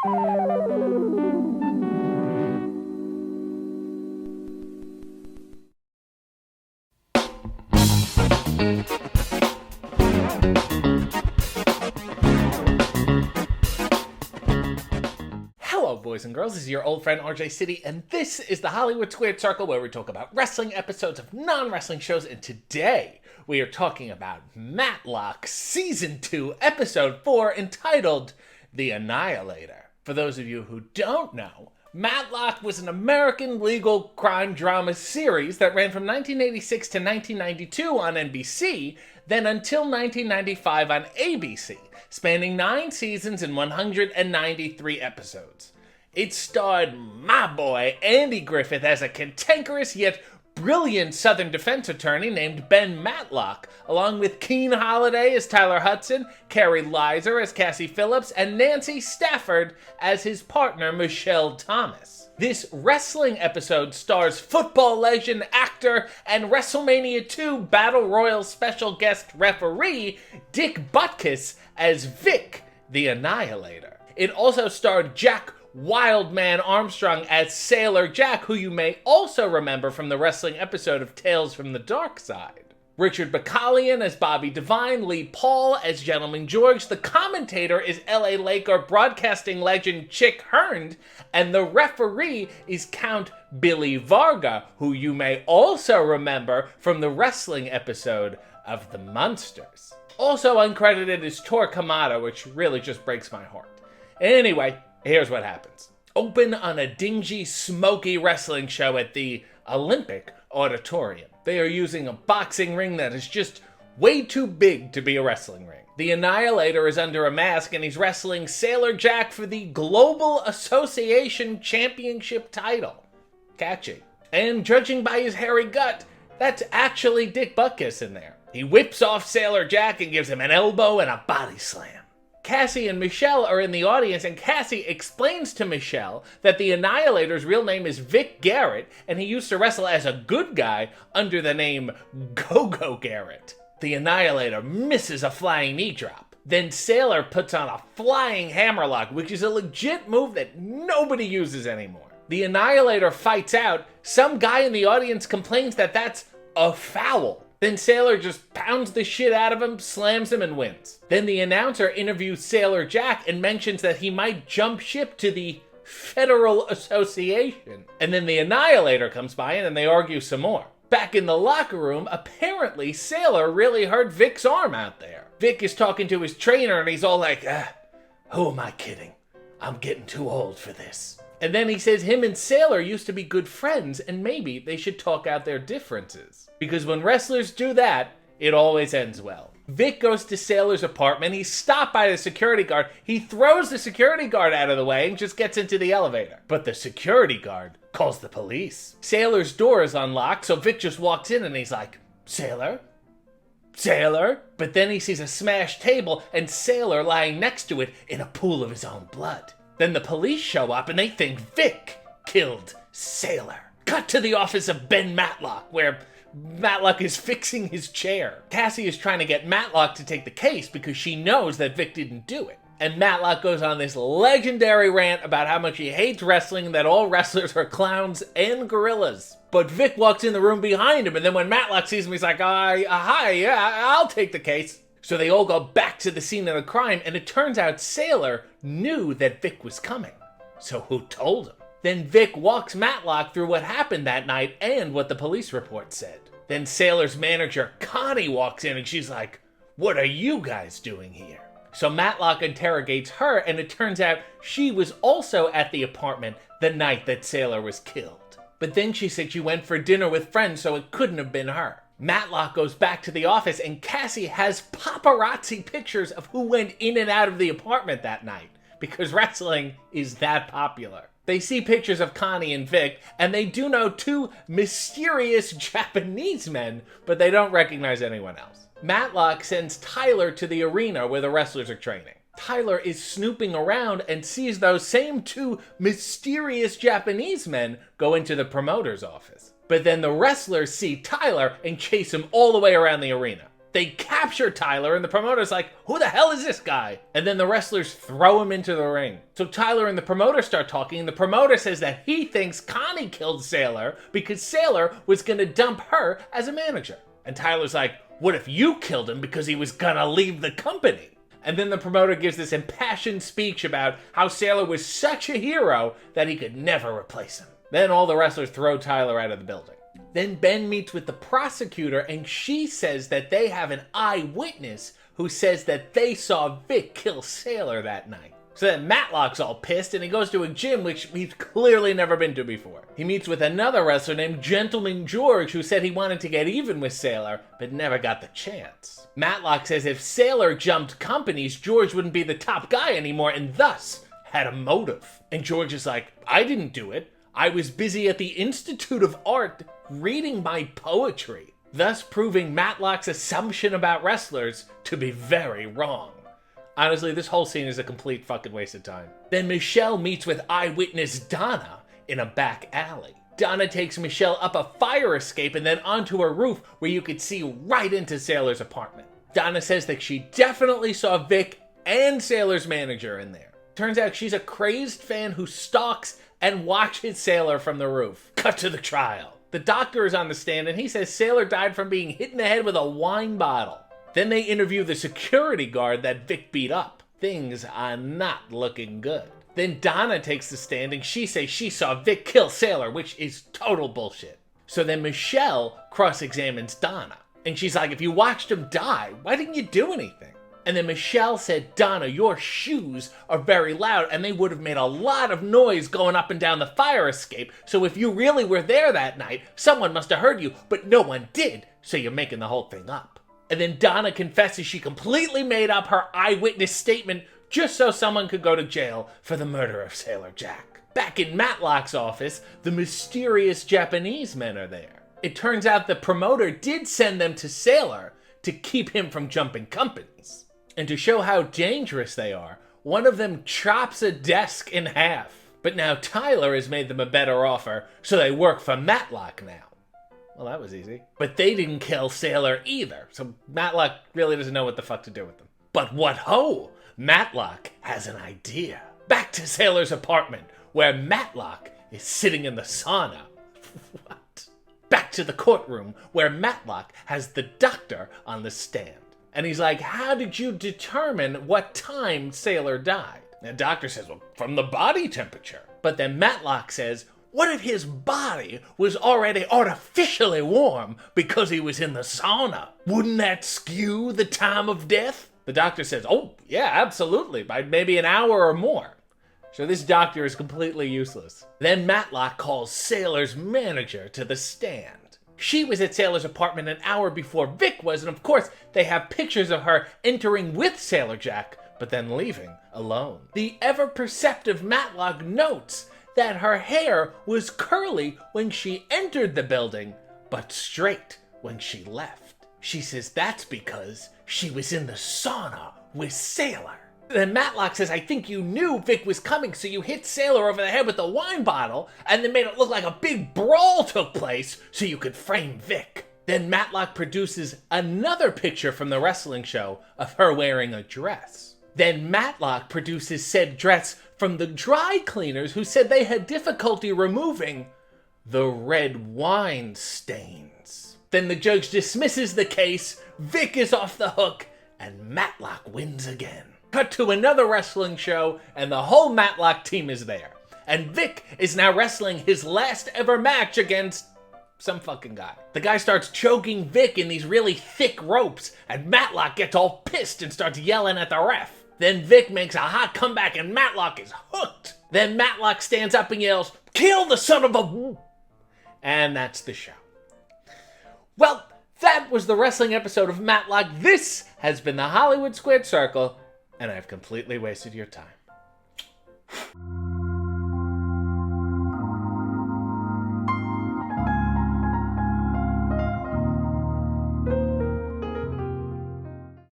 Hello, boys and girls. This is your old friend RJ City, and this is the Hollywood Squared Circle, where we talk about wrestling episodes of non-wrestling shows. And today we are talking about Matlock Season 2, Episode 4, entitled The Annihilator. For those of you who don't know, Matlock was an American legal crime drama series that ran from 1986 to 1992 on NBC, then until 1995 on ABC, spanning 9 seasons and 193 episodes. It starred my boy Andy Griffith as a cantankerous yet brilliant Southern defense attorney named Ben Matlock, along with Keen Holiday as Tyler Hudson, Carrie Lizer as Cassie Phillips, and Nancy Stafford as his partner Michelle Thomas. This wrestling episode stars football legend, actor, and Wrestlemania 2 Battle Royal special guest referee Dick Butkus as Vic, the Annihilator. It also starred Jack Wildman Armstrong as Sailor Jack, who you may also remember from the wrestling episode of Tales from the Dark Side. Richard Bacallion as Bobby Devine, Lee Paul as Gentleman George, the commentator is LA Laker broadcasting legend Chick Hearn, and the referee is Count Billy Varga, who you may also remember from the wrestling episode of The Munsters. Also uncredited is Tor Kamada, which really just breaks my heart. Anyway, here's what happens. Open on a dingy, smoky wrestling show at the Olympic Auditorium. They are using a boxing ring that is just way too big to be a wrestling ring. The Annihilator is under a mask and he's wrestling Sailor Jack for the Global Association Championship title. Catchy. And judging by his hairy gut, that's actually Dick Butkus in there. He whips off Sailor Jack and gives him an elbow and a body slam. Cassie and Michelle are in the audience, and Cassie explains to Michelle that the Annihilator's real name is Vic Garrett, and he used to wrestle as a good guy under the name Go-Go Garrett. The Annihilator misses a flying knee drop. Then Sailor puts on a flying hammerlock, which is a legit move that nobody uses anymore. The Annihilator fights out. Some guy in the audience complains that that's a foul. Then Sailor just pounds the shit out of him, slams him, and wins. Then the announcer interviews Sailor Jack and mentions that he might jump ship to the Federal Association. And then the Annihilator comes by and then they argue some more. Back in the locker room, apparently Sailor really hurt Vic's arm out there. Vic is talking to his trainer and he's all like, who am I kidding? I'm getting too old for this. And then he says him and Sailor used to be good friends and maybe they should talk out their differences. Because when wrestlers do that, it always ends well. Vic goes to Sailor's apartment. He's stopped by the security guard. He throws the security guard out of the way and just gets into the elevator. But the security guard calls the police. Sailor's door is unlocked, so Vic just walks in and he's like, Sailor? Sailor? But then he sees a smashed table and Sailor lying next to it in a pool of his own blood. Then the police show up and they think Vic killed Sailor. Cut to the office of Ben Matlock, where Matlock is fixing his chair. Cassie is trying to get Matlock to take the case because she knows that Vic didn't do it. And Matlock goes on this legendary rant about how much he hates wrestling and that all wrestlers are clowns and gorillas. But Vic walks in the room behind him, and then when Matlock sees him, he's like, hi, yeah, I'll take the case. So they all go back to the scene of the crime, and it turns out Sailor knew that Vic was coming. So who told him? Then Vic walks Matlock through what happened that night and what the police report said. Then Sailor's manager, Connie, walks in and she's like, what are you guys doing here? So Matlock interrogates her and it turns out she was also at the apartment the night that Sailor was killed. But then she said she went for dinner with friends, so it couldn't have been her. Matlock goes back to the office and Cassie has paparazzi pictures of who went in and out of the apartment that night because wrestling is that popular. They see pictures of Connie and Vic, and they do know 2 mysterious Japanese men, but they don't recognize anyone else. Matlock sends Tyler to the arena where the wrestlers are training. Tyler is snooping around and sees those same 2 mysterious Japanese men go into the promoter's office. But then the wrestlers see Tyler and chase him all the way around the arena. They capture Tyler, and the promoter's like, who the hell is this guy? And then the wrestlers throw him into the ring. So Tyler and the promoter start talking, and the promoter says that he thinks Connie killed Sailor because Sailor was gonna dump her as a manager. And Tyler's like, what if you killed him because he was gonna leave the company? And then the promoter gives this impassioned speech about how Sailor was such a hero that he could never replace him. Then all the wrestlers throw Tyler out of the building. Then Ben meets with the prosecutor, and she says that they have an eyewitness who says that they saw Vic kill Sailor that night. So then Matlock's all pissed, and he goes to a gym which he's clearly never been to before. He meets with another wrestler named Gentleman George, who said he wanted to get even with Sailor, but never got the chance. Matlock says if Sailor jumped companies, George wouldn't be the top guy anymore, and thus had a motive. And George is like, I didn't do it. I was busy at the Institute of Art reading my poetry, thus proving Matlock's assumption about wrestlers to be very wrong. Honestly, this whole scene is a complete fucking waste of time. Then Michelle meets with eyewitness Donna in a back alley. Donna takes Michelle up a fire escape and then onto a roof where you could see right into Sailor's apartment. Donna says that she definitely saw Vic and Sailor's manager in there. Turns out she's a crazed fan who stalks and watches Sailor from the roof. Cut to the trial. The doctor is on the stand and he says Sailor died from being hit in the head with a wine bottle. Then they interview the security guard that Vic beat up. Things are not looking good. Then Donna takes the stand and she says she saw Vic kill Sailor, which is total bullshit. So then Michelle cross-examines Donna. And she's like, if you watched him die, why didn't you do anything? And then Michelle said, Donna, your shoes are very loud and they would have made a lot of noise going up and down the fire escape. So if you really were there that night, someone must have heard you, but no one did. So you're making the whole thing up. And then Donna confesses she completely made up her eyewitness statement just so someone could go to jail for the murder of Sailor Jack. Back in Matlock's office, the mysterious Japanese men are there. It turns out the promoter did send them to Sailor to keep him from jumping companies. And to show how dangerous they are, one of them chops a desk in half. But now Tyler has made them a better offer, so they work for Matlock now. Well, that was easy. But they didn't kill Sailor either, so Matlock really doesn't know what the fuck to do with them. But what ho! Matlock has an idea. Back to Sailor's apartment, where Matlock is sitting in the sauna. What? Back to the courtroom, where Matlock has the doctor on the stand. And he's like, how did you determine what time Sailor died? And the doctor says, well, from the body temperature. But then Matlock says, what if his body was already artificially warm because he was in the sauna? Wouldn't that skew the time of death? The doctor says, oh, yeah, absolutely, by maybe an hour or more. So this doctor is completely useless. Then Matlock calls Sailor's manager to the stand. She was at Sailor's apartment an hour before Vic was, and of course, they have pictures of her entering with Sailor Jack, but then leaving alone. The ever-perceptive Matlock notes that her hair was curly when she entered the building, but straight when she left. She says that's because she was in the sauna with Sailor. Then Matlock says, I think you knew Vic was coming, so you hit Sailor over the head with the wine bottle, and then made it look like a big brawl took place so you could frame Vic. Then Matlock produces another picture from the wrestling show of her wearing a dress. Then Matlock produces said dress from the dry cleaners who said they had difficulty removing the red wine stains. Then the judge dismisses the case, Vic is off the hook, and Matlock wins again. Cut to another wrestling show, and the whole Matlock team is there. And Vic is now wrestling his last ever match against some fucking guy. The guy starts choking Vic in these really thick ropes, and Matlock gets all pissed and starts yelling at the ref. Then Vic makes a hot comeback, and Matlock is hooked. Then Matlock stands up and yells, kill the son of a... And that's the show. Well, that was the wrestling episode of Matlock. This has been the Hollywood Squared Circle, and I've completely wasted your time.